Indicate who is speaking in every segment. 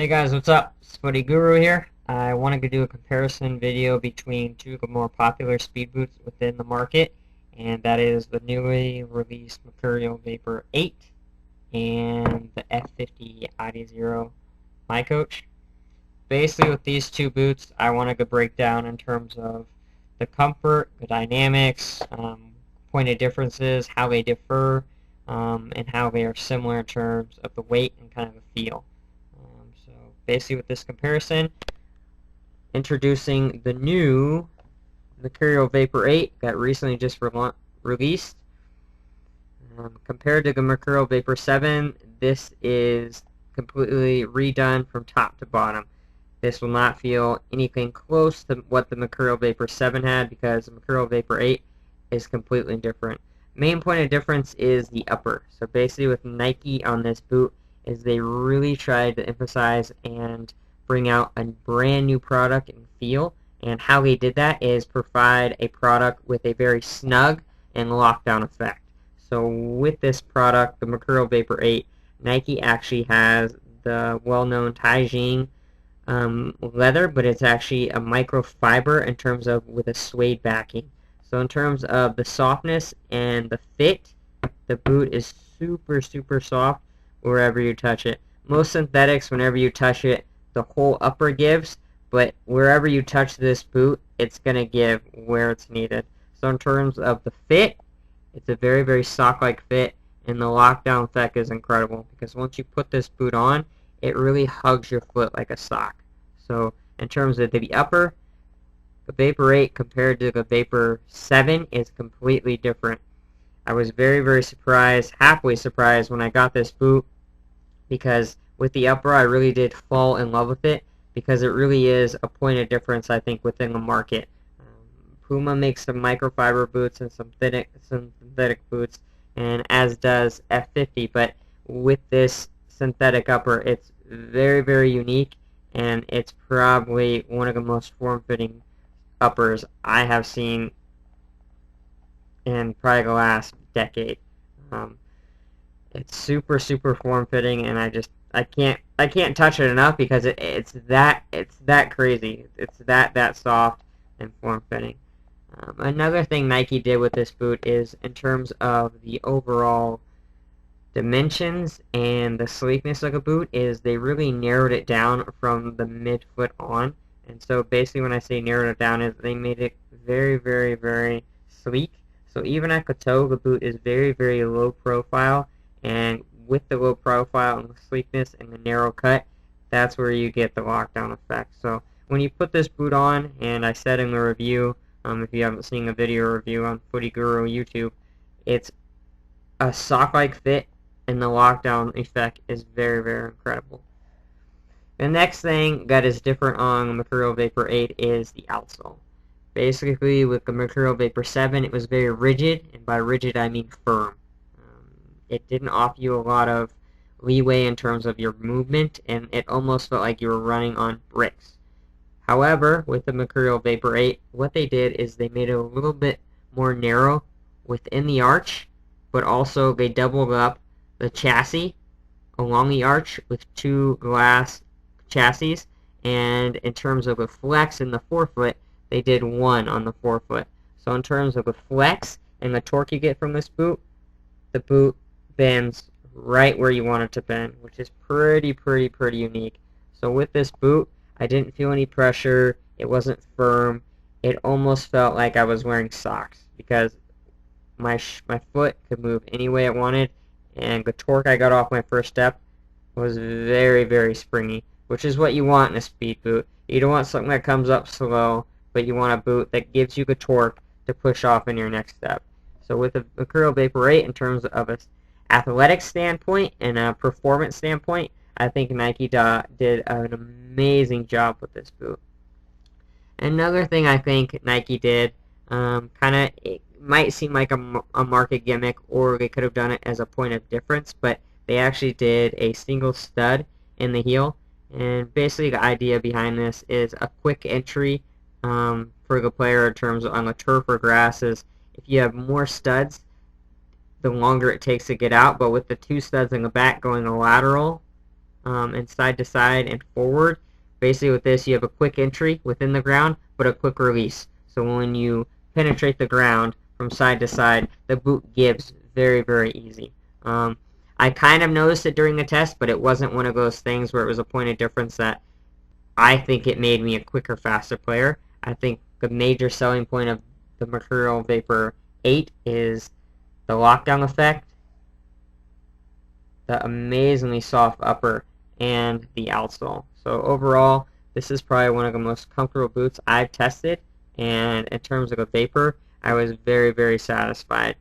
Speaker 1: Hey guys, what's up? It's Footy Guru here. I wanted to do a comparison video between two of the more popular speed boots within the market, and that is the newly released Mercurial Vapor 8 and the F50 adizero My Coach. Basically, with these two boots, I wanted to break down in terms of the comfort, the dynamics, point of differences, how they differ, and how they are similar in terms of the weight and kind of the feel. So basically with this comparison, introducing the new Mercurial Vapor 8 that recently just released. Compared to the Mercurial Vapor 7, this is completely redone from top to bottom. This will not feel anything close to what the Mercurial Vapor 7 had because the Mercurial Vapor 8 is completely different. Main point of difference is the upper. So basically with Nike on this boot is they really tried to emphasize and bring out a brand new product and feel, and how they did that is provide a product with a very snug and lockdown effect. So with this product, the Mercurial Vapor 8, Nike actually has the well-known Taijing leather, but it's actually a microfiber in terms of with a suede backing. So in terms of the softness and the fit, the boot is super soft wherever you touch it. Most synthetics, whenever you touch it, the whole upper gives, but wherever you touch this boot, it's going to give where it's needed. So in terms of the fit, it's a very sock-like fit, and the lockdown effect is incredible because once you put this boot on, it really hugs your foot like a sock. So in terms of the upper, the Vapor 8 compared to the Vapor 7 is completely different. I was very surprised, halfway surprised when I got this boot, because with the upper I really did fall in love with it because it really is a point of difference, I think, within the market. Puma makes some microfiber boots and some synthetic boots, and as does F50, but with this synthetic upper, it's very unique, and it's probably one of the most form-fitting uppers I have seen in probably the last decade. It's super form-fitting, and I can't touch it enough because it's that crazy. It's that soft and form-fitting. Another thing Nike did with this boot is in terms of the overall dimensions and the sleekness of the boot is they really narrowed it down from the midfoot on. And so basically when I say narrowed it down is they made it very sleek. So even at the toe, the boot is very low profile, and with the low profile and the sleekness and the narrow cut, that's where you get the lockdown effect. So when you put this boot on, and I said in the review, if you haven't seen a video review on Footy Guru YouTube, it's a sock-like fit, and the lockdown effect is very incredible. The next thing that is different on the Mercurial Vapor 8 is the outsole. Basically, with the Mercurial Vapor 7, it was very rigid, and by rigid I mean firm. It didn't offer you a lot of leeway in terms of your movement, and it almost felt like you were running on bricks. However, with the Mercurial Vapor 8, what they did is they made it a little bit more narrow within the arch, but also they doubled up the chassis along the arch with two glass chassis, and in terms of the flex in the forefoot, they did one on the forefoot. So in terms of the flex and the torque you get from this boot, the boot bends right where you want it to bend, which is pretty unique. So with this boot, I didn't feel any pressure. It wasn't firm. It almost felt like I was wearing socks because my foot could move any way it wanted, and the torque I got off my first step was very springy, which is what you want in a speed boot. You don't want something that comes up slow, but you want a boot that gives you the torque to push off in your next step. So with the Mercurial Vapor 8, in terms of an athletic standpoint and a performance standpoint, I think Nike did an amazing job with this boot. Another thing I think Nike did, it might seem like a market gimmick, or they could have done it as a point of difference, but they actually did a single stud in the heel. And basically the idea behind this is a quick entry for the player in terms of on the turf or grass. Is if you have more studs, the longer it takes to get out, but with the two studs in the back going lateral, and side to side and forward. Basically with this you have a quick entry within the ground, but a quick release. So when you penetrate the ground from side to side, the boot gives very, very easy. I kind of noticed it during the test, but it wasn't one of those things where it was a point of difference that I think it made me a quicker, faster player. I think the major selling point of the Mercurial Vapor VIII is the lockdown effect, the amazingly soft upper, and the outsole. So overall, this is probably one of the most comfortable boots I've tested, and in terms of a Vapor, I was very, very satisfied.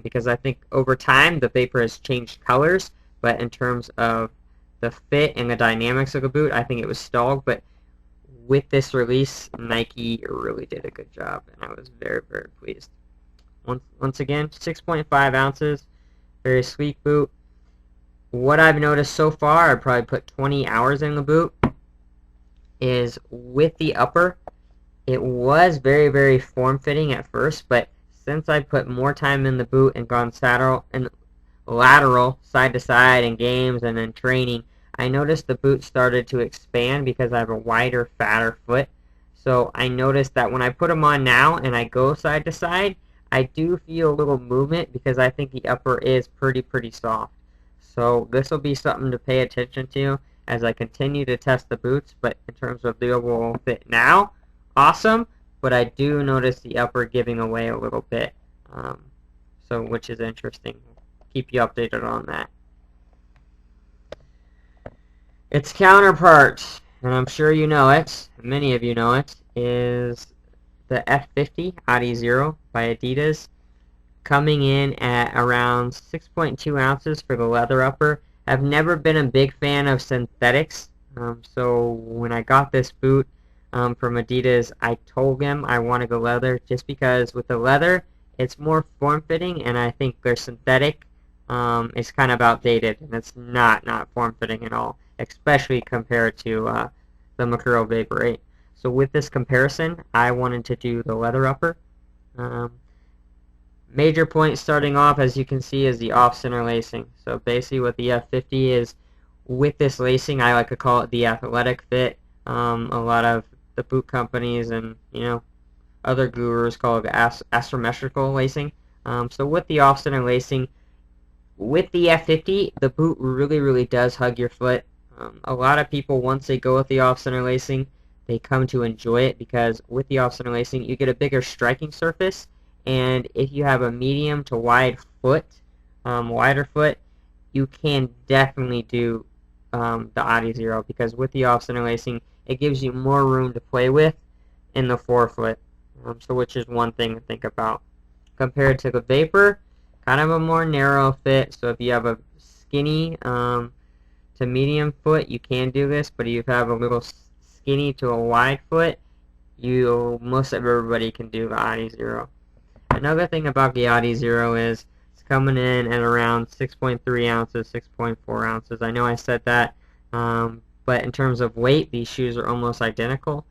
Speaker 1: Because I think over time the Vapor has changed colors, but in terms of the fit and the dynamics of the boot, I think it was stalled. But with this release, Nike really did a good job, and I was very, very pleased. Once again, 6.5 ounces, very sleek boot. What I've noticed so far, I probably put 20 hours in the boot, is with the upper, it was very, very form-fitting at first, but since I put more time in the boot and gone lateral, side to side in games and in training, I noticed the boot started to expand because I have a wider, fatter foot. So I noticed that when I put them on now and I go side to side, I do feel a little movement because I think the upper is pretty soft. So this will be something to pay attention to as I continue to test the boots. But in terms of the overall fit now, awesome. But I do notice the upper giving away a little bit, so which is interesting. Keep you updated on that. Its counterpart, and I'm sure you know it, many of you know it, is the F50 adizero by Adidas, coming in at around 6.2 ounces for the leather upper. I've never been a big fan of synthetics, so when I got this boot, from Adidas, I told them I wanted the leather just because with the leather, it's more form-fitting, and I think their synthetic is kind of outdated, and it's not form-fitting at all, especially compared to the Mercurial Vapor 8. So with this comparison, I wanted to do the leather upper. Major point starting off, as you can see, is the off-center lacing. So basically what the F50 is, with this lacing, I like to call it the athletic fit. A lot of the boot companies and other gurus call it asymmetrical lacing. So with the off-center lacing, with the F50, the boot really does hug your foot. A lot of people, once they go with the off-center lacing, they come to enjoy it because with the off-center lacing, you get a bigger striking surface, and if you have a medium to wide foot, wider foot, you can definitely do the adizero because with the off-center lacing, it gives you more room to play with in the forefoot, so which is one thing to think about. Compared to the Vapor, kind of a more narrow fit, so if you have a skinny to medium foot, you can do this, but if you have a little skinny to a wide foot, most of everybody can do the adizero. Another thing about the adizero is it's coming in at around 6.3 ounces, 6.4 ounces. I know I said that, but in terms of weight, these shoes are almost identical.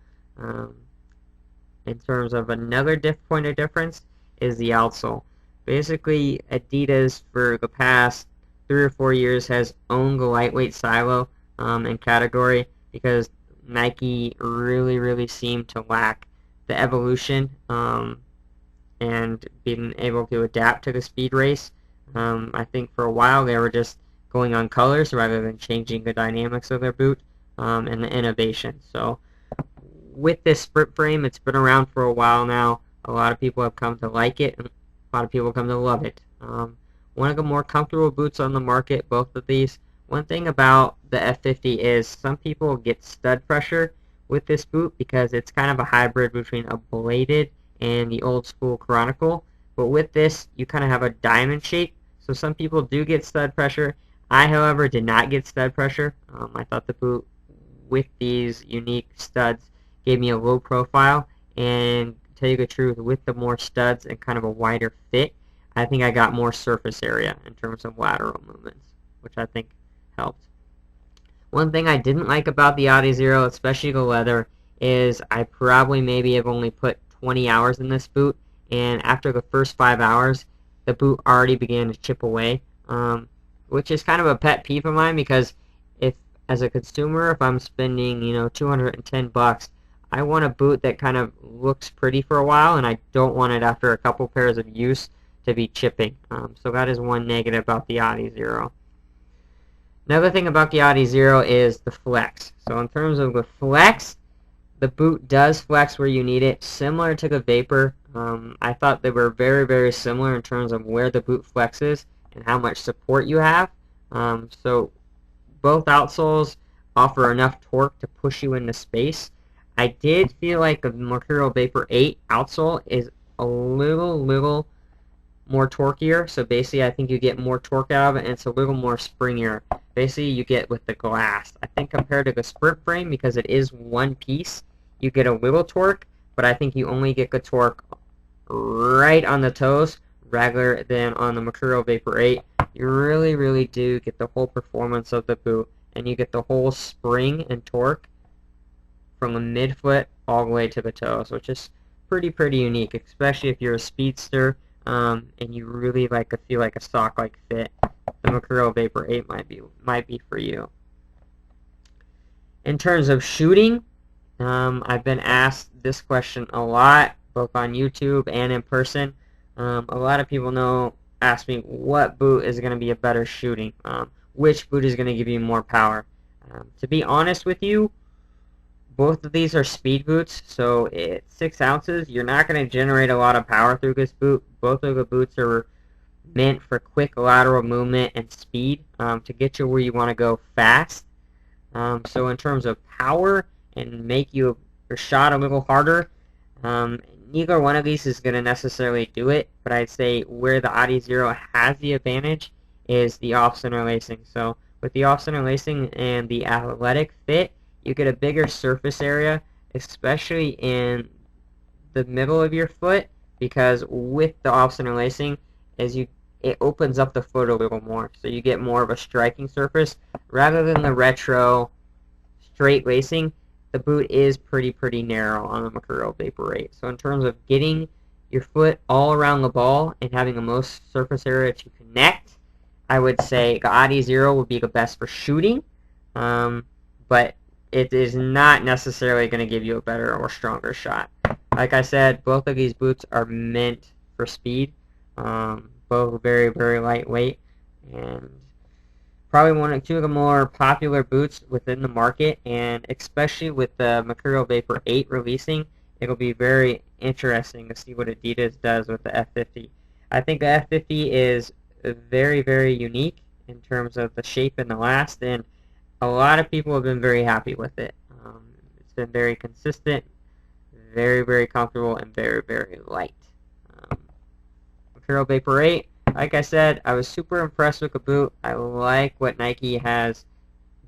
Speaker 1: In terms of another point of difference is the outsole. Basically, Adidas for the past 3 or 4 years has owned the lightweight silo and category because Nike really seemed to lack the evolution and being able to adapt to the speed race. I think for a while they were just going on colors rather than changing the dynamics of their boot and the innovation. So with this sprint frame, it's been around for a while now. A lot of people have come to like it, and a lot of people come to love it. One of the more comfortable boots on the market, both of these. One thing about the F50 is some people get stud pressure with this boot because it's kind of a hybrid between a bladed and the old school Chronicle. But with this, you kind of have a diamond shape, so some people do get stud pressure. I, however, did not get stud pressure. I thought the boot with these unique studs gave me a low profile, and to tell you the truth, with the more studs and kind of a wider fit, I think I got more surface area in terms of lateral movements, which I think helped. One thing I didn't like about the adizero, especially the leather, is I probably maybe have only put 20 hours in this boot, and after the first 5 hours, the boot already began to chip away, which is kind of a pet peeve of mine because if as a consumer, if I'm spending, 210 bucks, I want a boot that kind of looks pretty for a while, and I don't want it after a couple pairs of use to be chipping. So that is one negative about the adizero. Another thing about the adizero is the flex. So in terms of the flex, the boot does flex where you need it, similar to the Vapor. I thought they were very, very similar in terms of where the boot flexes and how much support you have. So both outsoles offer enough torque to push you into space. I did feel like the Mercurial Vapor VIII outsole is a little more torqueier. So basically, I think you get more torque out of it, and it's a little more springier. Basically, you get with the glass. I think compared to the Sprint frame, because it is one piece, you get a little torque, but I think you only get the torque right on the toes rather than on the Mercurial Vapor VIII. You really, really do get the whole performance of the boot, and you get the whole spring and torque from the midfoot all the way to the toes, which is pretty unique, especially if you're a speedster and you really like to feel like a sock-like fit. The Mercurial Vapor VIII might be for you. In terms of shooting, I've been asked this question a lot, both on YouTube and in person. A lot of people ask me what boot is going to be a better shooting, which boot is going to give you more power. To be honest with you, both of these are speed boots, so at 6 ounces, you're not going to generate a lot of power through this boot. Both of the boots are meant for quick lateral movement and speed to get you where you want to go fast. So in terms of power and make your shot a little harder, neither one of these is going to necessarily do it, but I'd say where the adizero has the advantage is the off-center lacing. So with the off-center lacing and the athletic fit, you get a bigger surface area, especially in the middle of your foot, because with the off-center lacing, it opens up the foot a little more, so you get more of a striking surface rather than the retro straight lacing. The boot is pretty narrow on the Mercurial Vapor VIII. So in terms of getting your foot all around the ball and having the most surface area to connect, I would say the adizero would be the best for shooting, but it is not necessarily going to give you a better or stronger shot. Like I said, both of these boots are meant for speed. Both very lightweight, and probably two of the more popular boots within the market, and especially with the Mercurial Vapor VIII releasing, it'll be very interesting to see what Adidas does with the F50. I think the F50 is very unique in terms of the shape and the last, and a lot of people have been very happy with it. It's been very consistent, very comfortable, and very light. Mercurial Vapor VIII, like I said, I was super impressed with the boot. I like what Nike has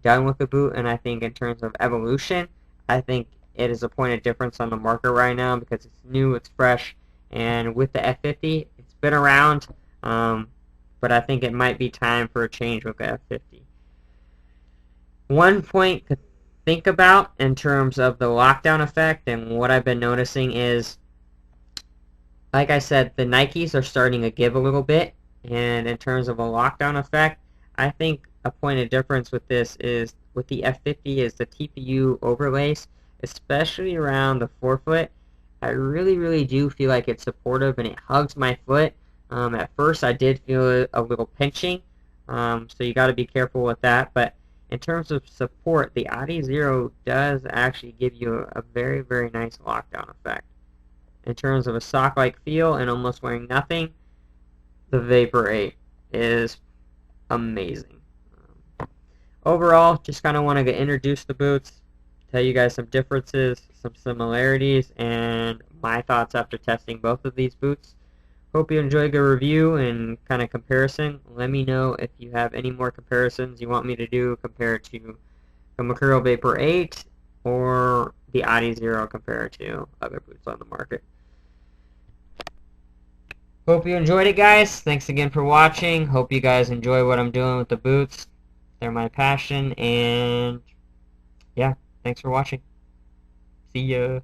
Speaker 1: done with the boot, and I think in terms of evolution, I think it is a point of difference on the market right now because it's new, it's fresh, and with the F50, it's been around, but I think it might be time for a change with the F50. One point to think about in terms of the lockdown effect and what I've been noticing is, like I said, the Nikes are starting to give a little bit, and in terms of a lockdown effect, I think a point of difference with this is, with the F50, is the TPU overlays, especially around the forefoot. I really do feel like it's supportive and it hugs my foot. At first I did feel a little pinching, so you got to be careful with that, but in terms of support, the adizero does actually give you a very nice lockdown effect. In terms of a sock-like feel and almost wearing nothing, the Vapor VIII is amazing. Overall, just kind of want to introduce the boots, tell you guys some differences, some similarities, and my thoughts after testing both of these boots. Hope you enjoyed the review and kind of comparison. Let me know if you have any more comparisons you want me to do compared to the Mercurial Vapor VIII or the adizero compared to other boots on the market. Hope you enjoyed it, guys. Thanks again for watching. Hope you guys enjoy what I'm doing with the boots. They're my passion, and yeah, thanks for watching. See ya.